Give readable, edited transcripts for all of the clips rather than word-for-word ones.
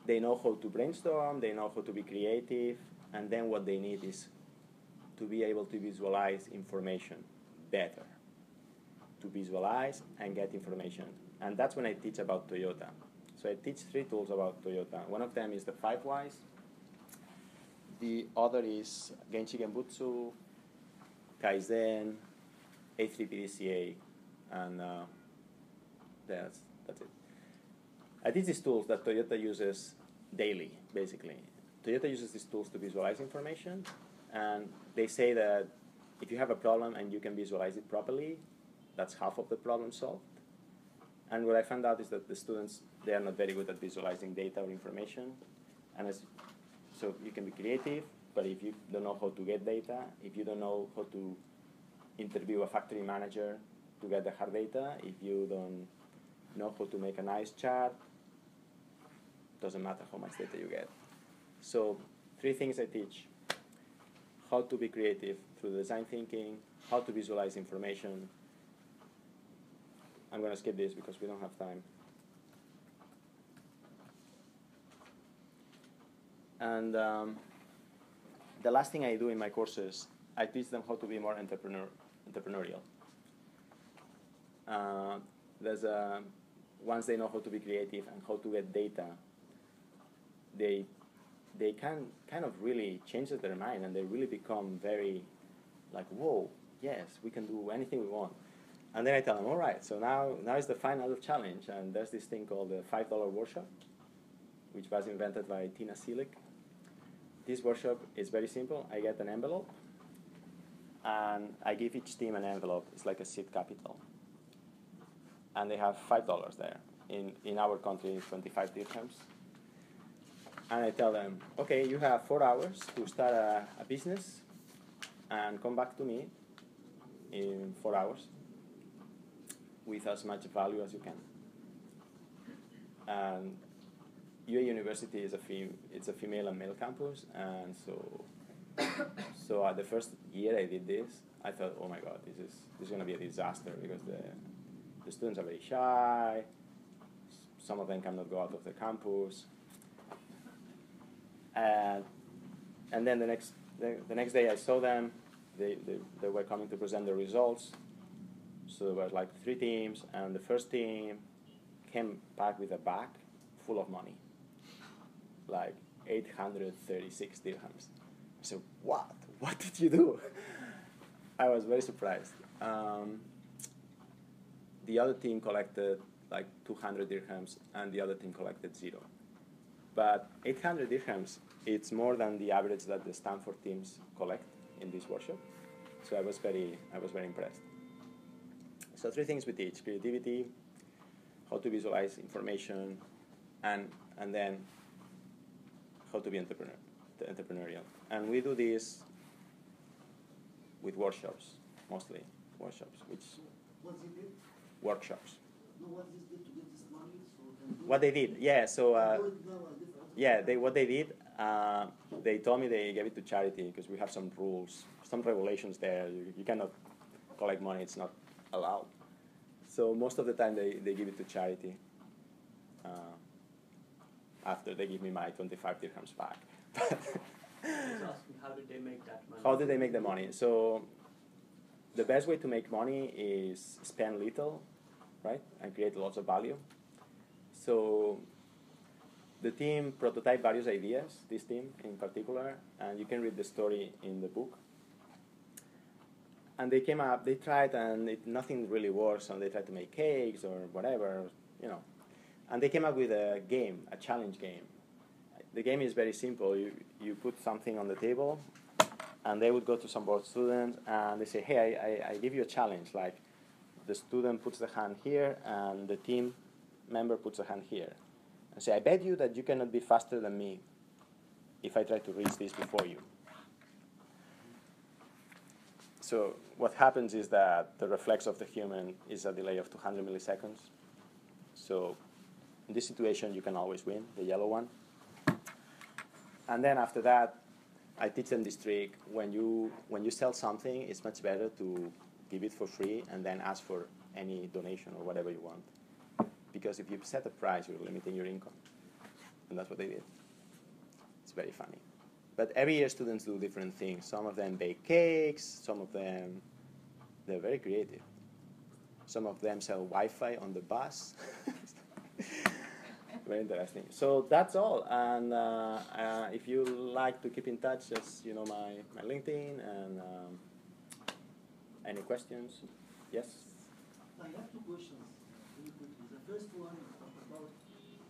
they know how to brainstorm, they know how to be creative, and then what they need is to be able to visualize information better, to visualize and get information. And that's when I teach about Toyota. So I teach 3 tools about Toyota. One of them is the 5 Whys. The other is Genchi Genbutsu, Kaizen, A3PDCA, and that's it. I teach these tools that Toyota uses daily, basically. Toyota uses these tools to visualize information, and they say that if you have a problem and you can visualize it properly, that's half of the problem solved. And what I found out is that the students, they are not very good at visualizing data or information. And so you can be creative, but if you don't know how to get data, if you don't know how to interview a factory manager to get the hard data, if you don't know how to make a nice chart, doesn't matter how much data you get. So 3 things I teach: how to be creative through design thinking, how to visualize information. I'm going to skip this because we don't have time. And the last thing I do in my courses, I teach them how to be more entrepreneurial. Once they know how to be creative and how to get data, they can kind of really change their mind, and they really become very like, whoa, yes, we can do anything we want. And then I tell them, all right, so now is the final challenge, and there's this thing called the $5 workshop, which was invented by Tina Seelig. This workshop is very simple. I get an envelope, and I give each team an envelope. It's like a seed capital. And they have $5 there. In our country, 25 dirhams. And I tell them, okay, you have 4 hours to start a business, and come back to me in 4 hours with as much value as you can. And UA University is it's a female and male campus, and so at the first year I did this, I thought, oh my God, this is going to be a disaster, because the students are very shy. Some of them cannot go out of the campus. And then the next day I saw them. They were coming to present the results. So there were like 3 teams, and the first team came back with a bag full of money, like 836 dirhams. I said, what? What did you do? I was very surprised. The other team collected like 200 dirhams, and the other team collected 0. But 800 dirhams, it's more than the average that the Stanford teams collect in this workshop. So I was very impressed. So 3 things we teach: creativity, how to visualize information, and then how to be entrepreneurial. And we do this with workshops, mostly workshops. What's it did? Workshops. No, what this did to get this money? So what they did, yeah. So what they did, they told me they gave it to charity, because we have some rules, some regulations there. You cannot collect money; it's not allowed. So most of the time they give it to charity. After they give me my 25 dirhams back. I was asking, how did they make that money? How did they make the money? So the best way to make money is spend little, right, and create lots of value. So the team prototyped various ideas, this team in particular, and you can read the story in the book. And they came up, they tried, and nothing really works, and they tried to make cakes or whatever, And they came up with a game, a challenge game. The game is very simple. You put something on the table, and they would go to some board students, and they say, hey, I give you a challenge. Like, the student puts the hand here, and the team member puts a hand here. And say, I bet you that you cannot be faster than me if I try to reach this before you. So what happens is that the reflex of the human is a delay of 200 milliseconds. So in this situation, you can always win, the yellow one. And then after that, I teach them this trick. When you sell something, it's much better to give it for free and then ask for any donation or whatever you want. Because if you set a price, you're limiting your income. And that's what they did. It's very funny. But every year students do different things. Some of them bake cakes, some of them, they're very creative. Some of them sell Wi-Fi on the bus. Very interesting. So that's all. And if you like to keep in touch, just my LinkedIn and any questions? Yes. I have two questions really quickly. The first one is about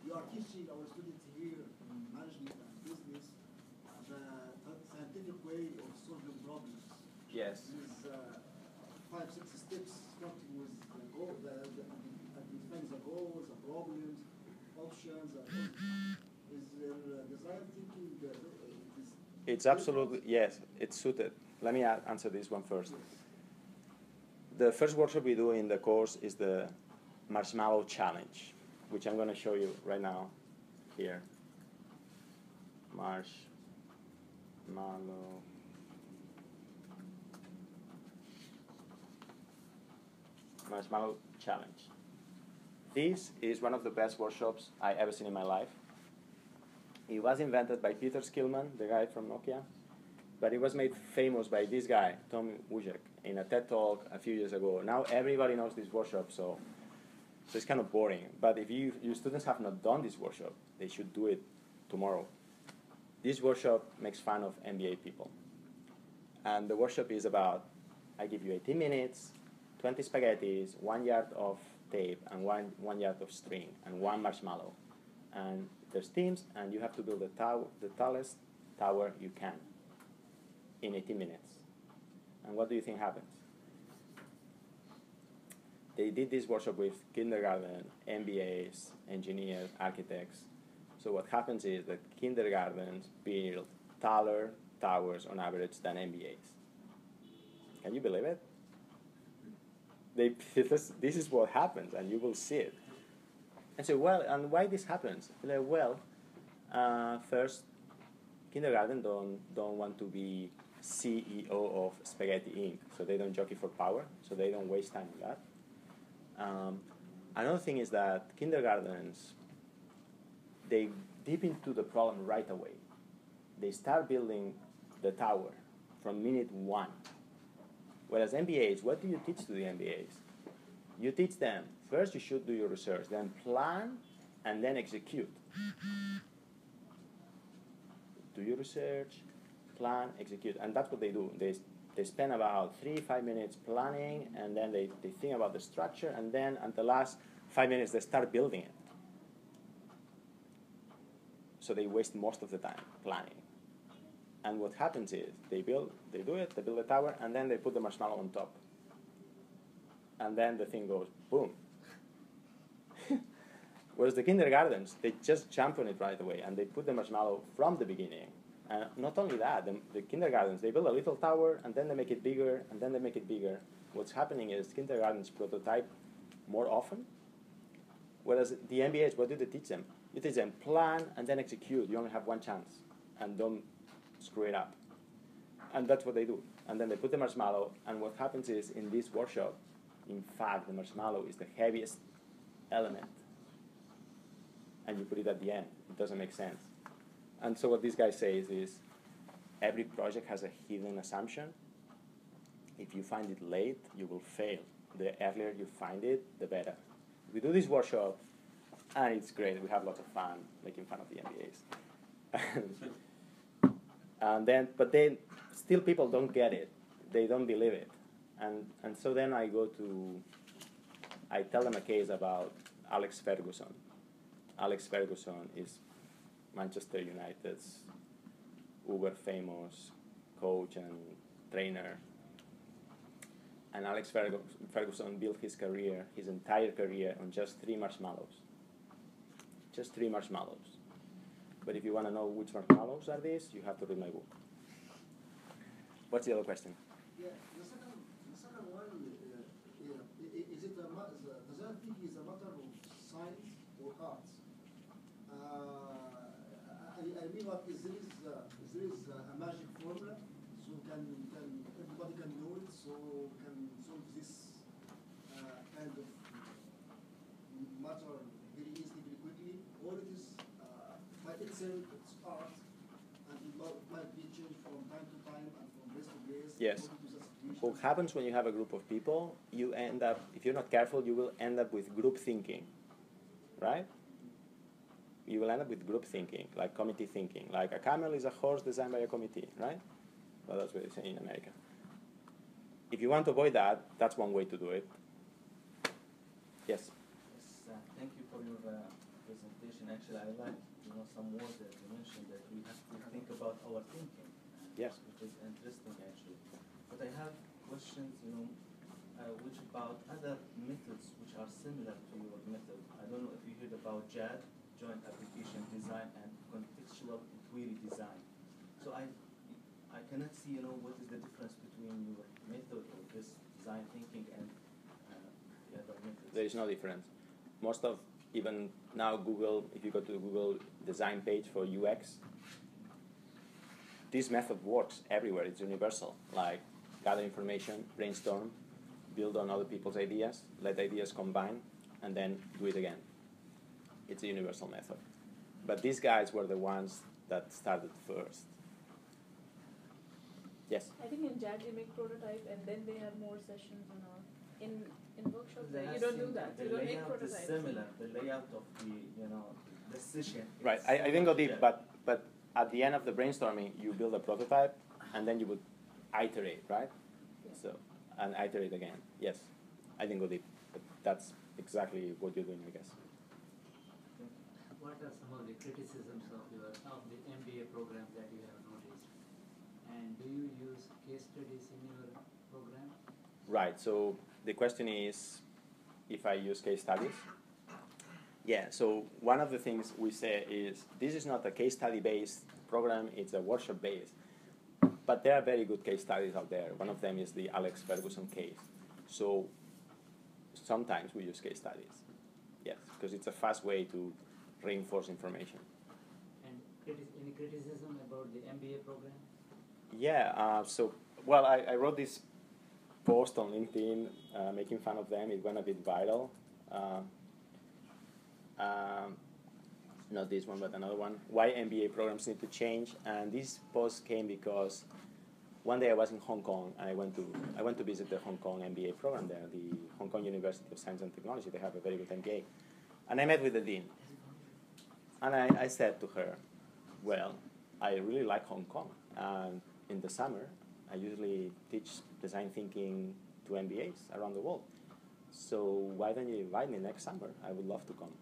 you are teaching our students here in management and business the scientific way of solving problems. Yes. With 5, 6 steps, starting with the goal, defining the goals, the problems, options. Is there design thinking? It's absolutely, yes, it's suited. Let me answer this one first. Yes. The first workshop we do in the course is the Marshmallow Challenge, which I'm going to show you right now here. Marshmallow. Marshmallow Challenge. This is one of the best workshops I ever seen in my life. It was invented by Peter Skillman, the guy from Nokia, but it was made famous by this guy, Tom Wujek, in a TED Talk a few years ago. Now everybody knows this workshop, so it's kind of boring. But if your students have not done this workshop, they should do it tomorrow. This workshop makes fun of MBA people. And the workshop is about, I give you 18 minutes, 20 spaghettis, 1 yard of tape, and one yard of string, and 1 marshmallow. And there's teams, and you have to build the tallest tower you can in 18 minutes. And what do you think happens? They did this workshop with kindergarten, MBAs, engineers, architects. So what happens is that kindergartens build taller towers on average than MBAs. Can you believe it? This is what happens, and you will see it. And so, well, and why this happens? Like, well, first, kindergarten don't want to be CEO of Spaghetti Inc., so they don't jockey for power, so they don't waste time on that. Another thing is that kindergartens, they dip into the problem right away. They start building the tower from minute 1. Whereas MBAs, what do you teach to the MBAs? You teach them, first you should do your research, then plan, and then execute. Do your research, plan, execute. And that's what they do. They spend about 3-5 minutes planning, and then they think about the structure, and then at the last 5 minutes they start building it. So they waste most of the time planning. And what happens is they build the tower, and then they put the marshmallow on top. And then the thing goes boom. Whereas the kindergartens, they just jump on it right away, and they put the marshmallow from the beginning. And not only that, the kindergartens, they build a little tower, and then they make it bigger, and then they make it bigger. What's happening is kindergartens prototype more often, whereas the MBAs, what do they teach them? You teach them plan and then execute. You only have one chance, and don't screw it up. And that's what they do. And then they put the marshmallow, and what happens is, in this workshop, in fact, the marshmallow is the heaviest element. And you put it at the end. It doesn't make sense. And so what this guy says is, every project has a hidden assumption. If you find it late, you will fail. The earlier you find it, the better. We do this workshop, and it's great. We have lots of fun making fun of the MBAs. But then still people don't get it. They don't believe it. And so then I tell them a case about Alex Ferguson. Alex Ferguson is Manchester United's uber famous coach and trainer. And Alex Ferguson built his entire career on just 3 marshmallows. Just 3 marshmallows. But if you want to know which marshmallows are these, you have to read my book. What's the other question? Yeah, the second one, is it does that think is a matter of science or arts? I mean, what is there is a magic formula, so can everybody can know it, so can solve this kind of matter very easily, very quickly, or it is pencil, it's art, and it might be changed from time to time and from place to place. Yes. according to the situation. What happens when you have a group of people, you end up, if you're not careful, you will end up with group thinking, right? You will end up with group thinking, like committee thinking. Like a camel is a horse designed by a committee, right? Well, that's what they say in America. If you want to avoid that, that's one way to do it. Yes? Yes, thank you for your presentation. Actually, I like some words that you mentioned that we have to think about our thinking. Yes. Which is interesting actually. But I have questions, which about other methods which are similar to your method. I don't know if you heard about JAD, Joint Application Design, and Contextual Query Design. So I cannot see, what is the difference between your method of this design thinking and the other methods. There is no difference. Most of, even now Google, if you go to the Google design page for UX, this method works everywhere. It's universal. Like gather information, brainstorm, build on other people's ideas, let ideas combine, and then do it again. It's a universal method. But these guys were the ones that started first. Yes? I think in JAD they make prototype and then they have more sessions and all. In workshops, The you don't do last that. thing, You don't make layout is prototypes. similar. The layout of the session. Right. is I didn't go deep, similar. but at the end of the brainstorming, you build a prototype, and then you would iterate, right? Yeah. So, and iterate again. Yes. I didn't go deep, but that's exactly what you're doing, I guess. What are some of the criticisms of the MBA program that you have noticed? And do you use case studies in your program? Right. So the question is, if I use case studies. Yeah. So one of the things we say is this is not a case study based program; it's a workshop based. But there are very good case studies out there. One of them is the Alex Ferguson case. So sometimes we use case studies. Yes, because it's a fast way to reinforce information. And any criticism about the MBA program? Yeah, well, I wrote this post on LinkedIn making fun of them. It went a bit viral. Not this one, but another one. Why MBA programs need to change. And this post came because one day I was in Hong Kong and I went to visit the Hong Kong MBA program there, the Hong Kong University of Science and Technology. They have a very good MBA. And I met with the dean. And I said to her, well, I really like Hong Kong. And in the summer, I usually teach design thinking to MBAs around the world. So why don't you invite me next summer? I would love to come.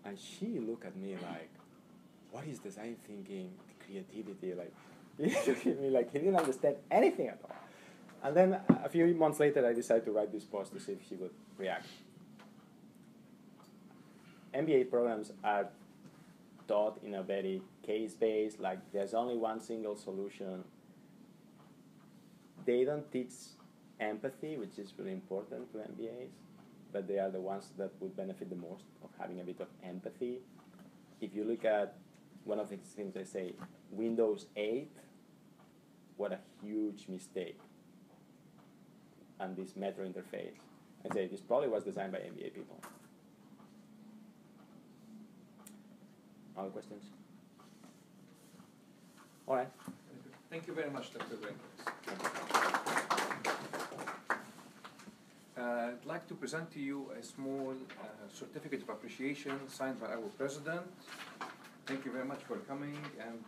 And she looked at me like, what is design thinking, creativity? Like, he looked at me like he didn't understand anything at all. And then a few months later, I decided to write this post to see if she would react. MBA programs are taught in a very case-based, like there's only one single solution. They don't teach empathy, which is really important to MBAs, but they are the ones that would benefit the most of having a bit of empathy. If you look at one of the things they say, Windows 8, what a huge mistake. And this Metro interface. I say this probably was designed by MBA people. Other questions? All right. Thank you very much, Dr. Brinkers. I'd like to present to you a small certificate of appreciation signed by our president. Thank you very much for coming, and